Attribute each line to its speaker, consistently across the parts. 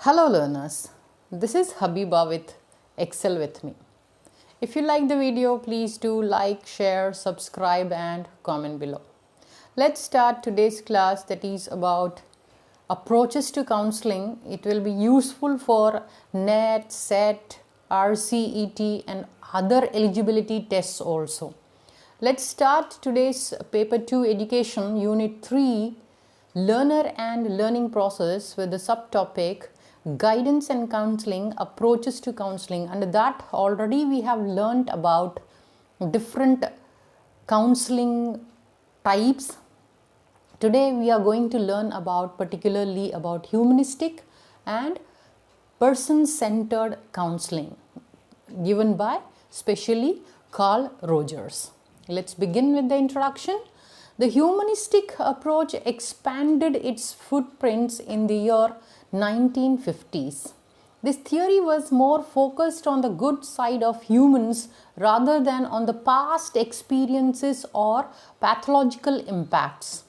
Speaker 1: Hello learners, this is Habiba with Excel with me. If you like the video, please do like, share, subscribe and comment below. Let's start today's class, that is about approaches to counseling. It will be useful for NET, SET, RCET and other eligibility tests also. Let's start today's paper 2 education unit 3 learner and learning process with the subtopic guidance and counseling, approaches to counseling. Under that already we have learnt about different counseling types. Today we are going to learn about particularly about humanistic and person-centered counseling given by specially Carl Rogers. Let's begin with the introduction. The humanistic approach expanded its footprints in the year 1950s. This theory was more focused on the good side of humans rather than on the past experiences or pathological impacts.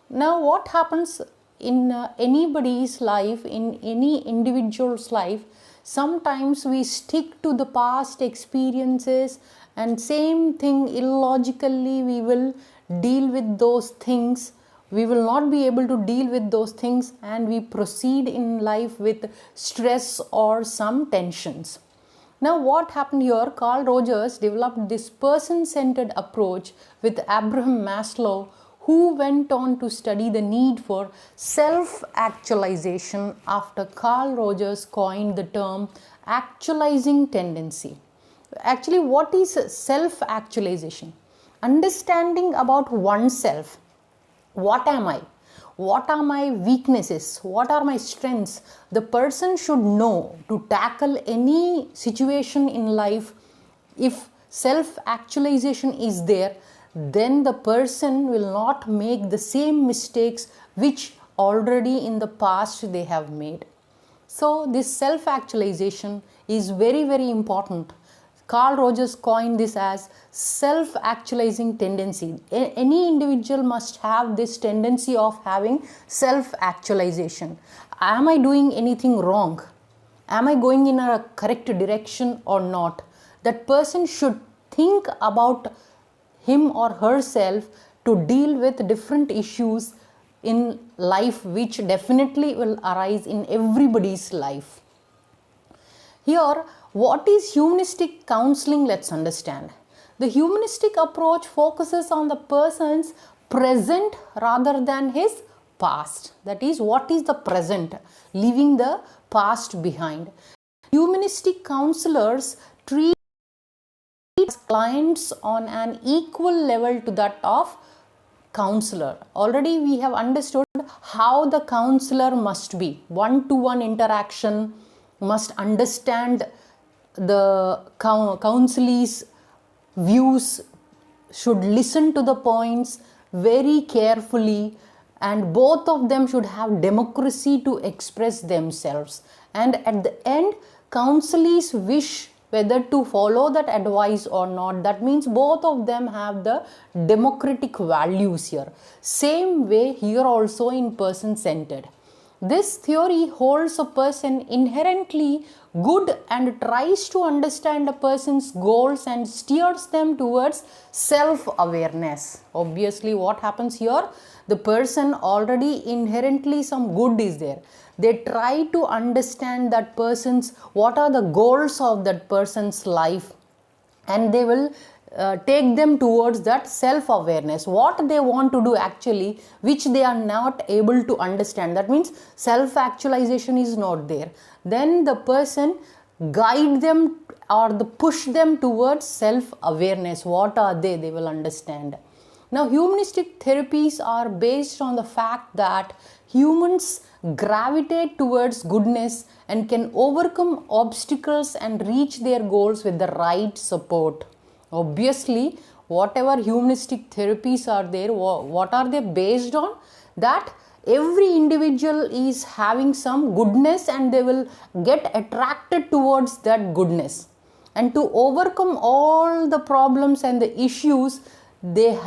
Speaker 1: Now, what happens in anybody's life, in any individual's life, sometimes we stick to the past experiences and same thing illogically we will deal with those things. We will not be able to deal with those things and we proceed in life with stress or some tensions. Now what happened here, Carl Rogers developed this person-centered approach with Abraham Maslow, who went on to study the need for self-actualization after Carl Rogers coined the term actualizing tendency. Actually, what is self-actualization? Understanding about oneself. What am I? What are my weaknesses? What are my strengths? The person should know to tackle any situation in life. If self-actualization is there, then the person will not make the same mistakes which already in the past they have made. So this self-actualization is very, very important. Carl Rogers coined this as self-actualizing tendency. Any individual must have this tendency of having self-actualization. Am I doing anything wrong? Am I going in a correct direction or not? That person should think about him or herself to deal with different issues in life which definitely will arise in everybody's life. Here, what is humanistic counseling? Let's understand. The humanistic approach focuses on the person's present rather than his past. That is, what is the present, leaving the past behind. Humanistic counselors treat clients on an equal level to that of counselor. Already we have understood how the counselor must be. One-to-one interaction, must understand the counselee's views, should listen to the points very carefully, and both of them should have democracy to express themselves. And at the end, counselees wish whether to follow that advice or not. That means both of them have the democratic values here. Same way here also in person-centered. This theory holds a person inherently good and tries to understand a person's goals and steers them towards self-awareness. Obviously, what happens here? The person already inherently some good is there. They try to understand that person's, what are the goals of that person's life, and they will take them towards that self-awareness, what they want to do actually, which they are not able to understand. That means self-actualization is not there. Then the person guide them or push them towards self-awareness. What are they? They will understand. Now, humanistic therapies are based on the fact that humans gravitate towards goodness and can overcome obstacles and reach their goals with the right support. Obviously, whatever humanistic therapies are there, what are they based on? That every individual is having some goodness and they will get attracted towards that goodness. And to overcome all the problems and the issues, they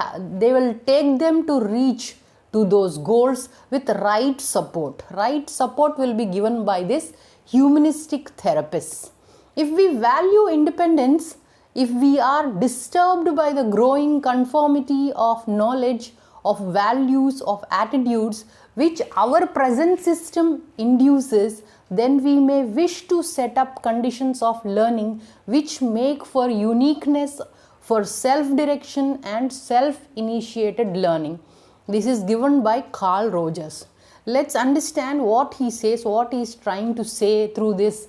Speaker 1: will take them to reach to those goals with right support. Right support will be given by this humanistic therapists. If we value independence, if we are disturbed by the growing conformity of knowledge, of values, of attitudes which our present system induces, then we may wish to set up conditions of learning which make for uniqueness, for self-direction and self-initiated learning. This is given by Carl Rogers. Let's understand what he says, what he is trying to say through this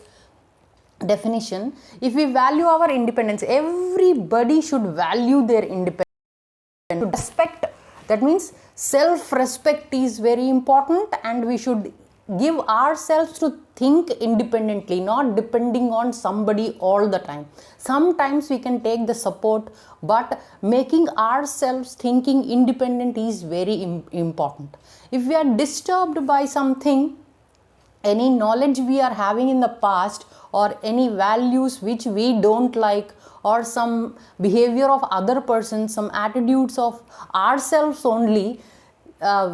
Speaker 1: definition. If we value our independence, everybody should value their independence. Respect, that means self-respect is very important, and we should give ourselves to think independently, not depending on somebody all the time. Sometimes we can take the support, but making ourselves thinking independent is very important. If we are disturbed by something, any knowledge we are having in the past, or any values which we don't like, or some behavior of other persons, some attitudes of ourselves only,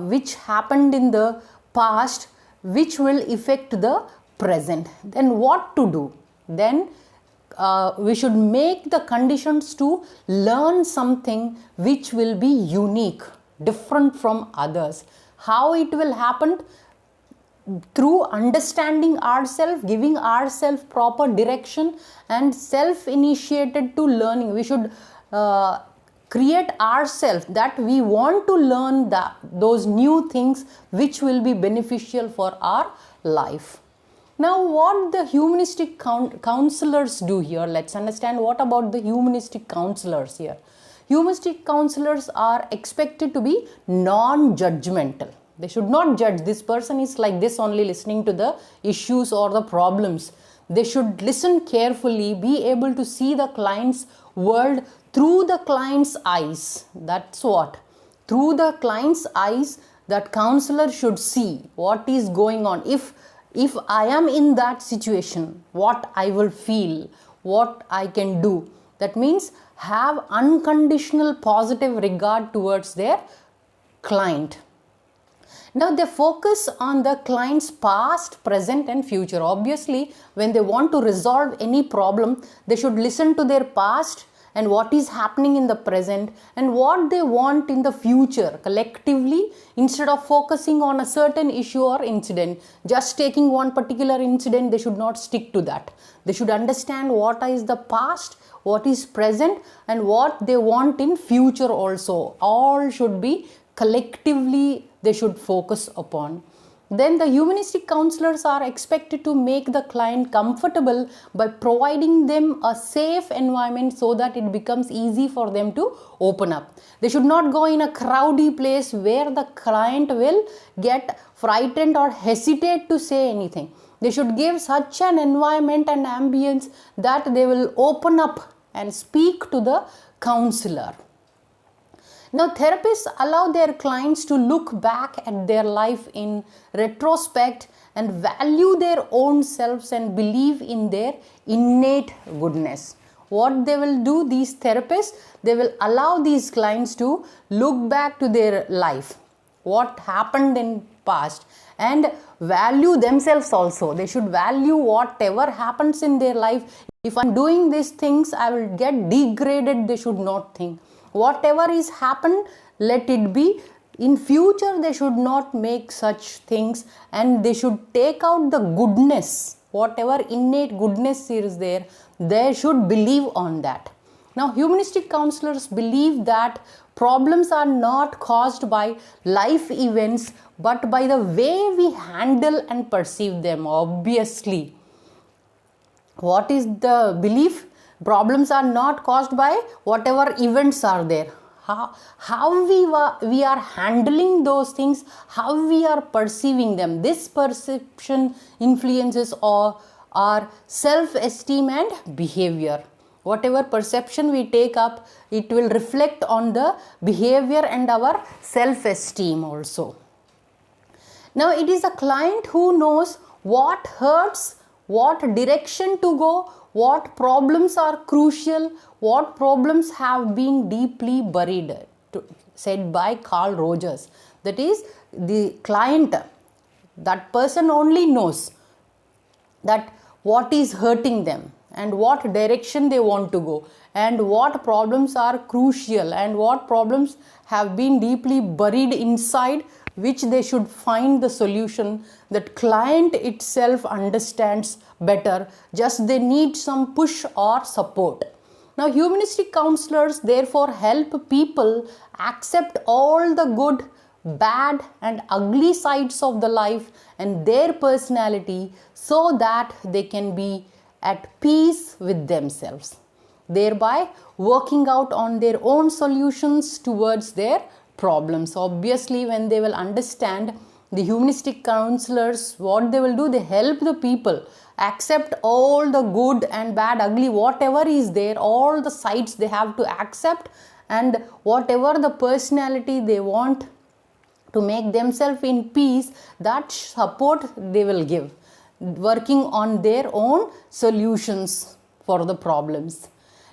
Speaker 1: which happened in the past, which will affect the present, then what to do? Then we should make the conditions to learn something which will be unique, different from others. How it will happen? Through understanding ourselves, giving ourselves proper direction, and self-initiated to learning. We should create ourselves that we want to learn those new things which will be beneficial for our life. Now, what the humanistic counselors do here? Let's understand what about the humanistic counselors here. Humanistic counselors are expected to be non-judgmental. They should not judge. This person is like this only, listening to the issues or the problems. They should listen carefully, be able to see the client's world through the client's eyes. That's what. Through the client's eyes, that counselor should see what is going on. If I am in that situation, what I will feel, what I can do. That means have unconditional positive regard towards their client. Now they focus on the client's past, present and future. Obviously, when they want to resolve any problem, they should listen to their past and what is happening in the present and what they want in the future collectively, instead of focusing on a certain issue or incident. Just taking one particular incident, they should not stick to that. They should understand what is the past, what is present and what they want in future also. All should be collectively they should focus upon. Then the humanistic counselors are expected to make the client comfortable by providing them a safe environment so that it becomes easy for them to open up. They should not go in a crowded place where the client will get frightened or hesitate to say anything. They should give such an environment and ambience that they will open up and speak to the counselor. Now, therapists allow their clients to look back at their life in retrospect and value their own selves and believe in their innate goodness. What they will do, these therapists, they will allow these clients to look back to their life, what happened in past, and value themselves also. They should value whatever happens in their life. If I'm doing these things, I will get degraded, they should not think. Whatever is happened, let it be. In future, they should not make such things and they should take out the goodness. Whatever innate goodness is there, they should believe on that. Now, humanistic counselors believe that problems are not caused by life events, but by the way we handle and perceive them. Obviously, what is the belief? Problems are not caused by whatever events are there. How we are handling those things, how we are perceiving them. This perception influences our self-esteem and behavior. Whatever perception we take up, it will reflect on the behavior and our self-esteem also. Now, it is a client who knows what hurts, what direction to go, what problems are crucial, what problems have been deeply buried, said by Carl Rogers. That is, the client, that person only knows that what is hurting them and what direction they want to go and what problems are crucial and what problems have been deeply buried inside which they should find the solution. That client itself understands better, just they need some push or support. Now, humanistic counselors therefore help people accept all the good, bad and ugly sides of the life and their personality so that they can be at peace with themselves, thereby working out on their own solutions towards their problems. Obviously, when they will understand, the humanistic counselors, what they will do, they help the people accept all the good and bad, ugly, whatever is there, all the sides they have to accept, and whatever the personality they want to make themselves in peace, that support they will give, working on their own solutions for the problems.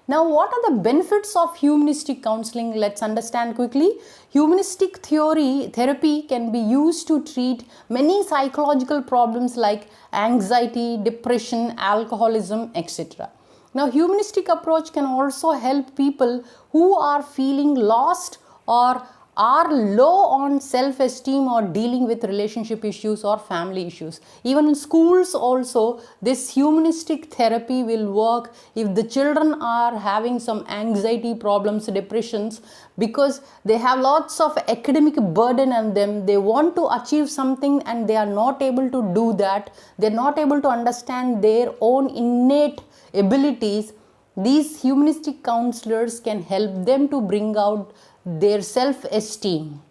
Speaker 1: Now, what are the benefits of humanistic counseling? Let's understand quickly. Humanistic therapy can be used to treat many psychological problems like anxiety, depression, alcoholism, etc. Now, humanistic approach can also help people who are feeling lost or are low on self-esteem or dealing with relationship issues or family issues. Even in schools also, this humanistic therapy will work if the children are having some anxiety problems, depressions, because they have lots of academic burden on them. They want to achieve something and they are not able to do that. They are not able to understand their own innate abilities. These humanistic counselors can help them to bring out their self-esteem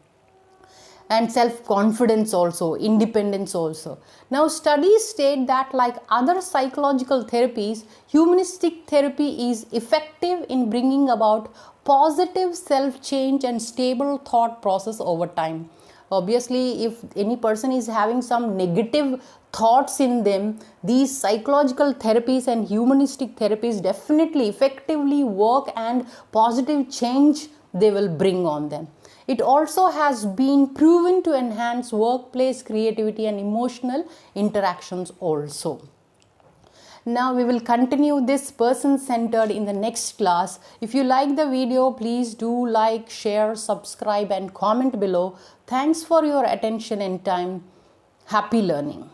Speaker 1: and self-confidence also, independence also. Now, studies state that like other psychological therapies, humanistic therapy is effective in bringing about positive self-change and stable thought process over time. Obviously, if any person is having some negative thoughts in them, these psychological therapies and humanistic therapies definitely effectively work and positive change they will bring on them. It also has been proven to enhance workplace creativity and emotional interactions also. Now we will continue this person-centered in the next class. If you like the video, please do like, share, subscribe and comment below. Thanks for your attention and time. Happy learning.